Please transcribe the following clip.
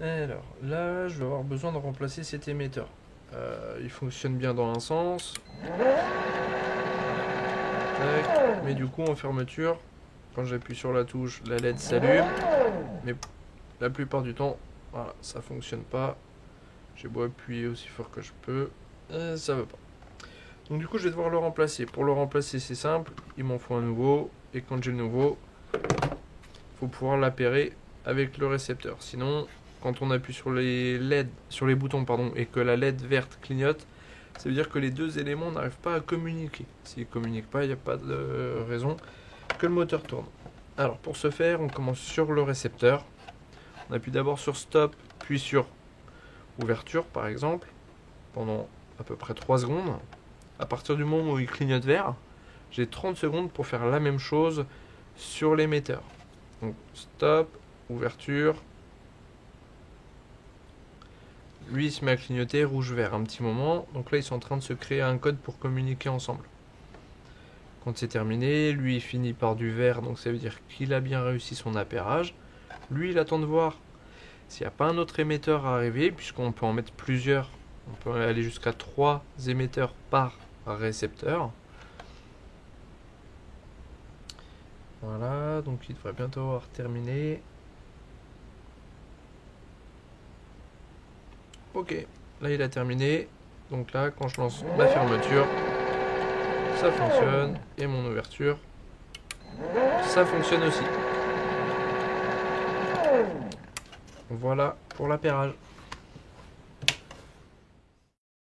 Alors, là, je vais avoir besoin de remplacer cet émetteur. Il fonctionne bien dans un sens. Tac. Mais du coup, en fermeture, quand j'appuie sur la touche, la LED s'allume. Mais la plupart du temps, voilà, ça fonctionne pas. J'ai beau appuyer aussi fort que je peux, ça veut pas. Donc du coup, je vais devoir le remplacer. Pour le remplacer, c'est simple, il m'en faut un nouveau. Et quand j'ai le nouveau, faut pouvoir l'appairer avec le récepteur. Sinon, quand on appuie sur les LED, sur les boutons pardon, et que la LED verte clignote, ça veut dire que les deux éléments n'arrivent pas à communiquer. S'ils ne communiquent pas, il n'y a pas de raison que le moteur tourne. Alors pour ce faire, on commence sur le récepteur. On appuie d'abord sur stop, puis sur ouverture par exemple, pendant à peu près 3 secondes. À partir du moment où il clignote vert, j'ai 30 secondes pour faire la même chose sur l'émetteur. Donc stop, ouverture. Lui il se met à clignoter rouge-vert un petit moment. Donc là ils sont en train de se créer un code pour communiquer ensemble. Quand c'est terminé, lui il finit par du vert, donc ça veut dire qu'il a bien réussi son appairage. Lui il attend de voir s'il n'y a pas un autre émetteur à arriver, puisqu'on peut en mettre plusieurs. On peut aller jusqu'à 3 émetteurs par récepteur. Voilà, donc il devrait bientôt avoir terminé. Ok, là il a terminé. Donc là, quand je lance ma fermeture, ça fonctionne. Et mon ouverture, ça fonctionne aussi. Voilà pour l'appairage.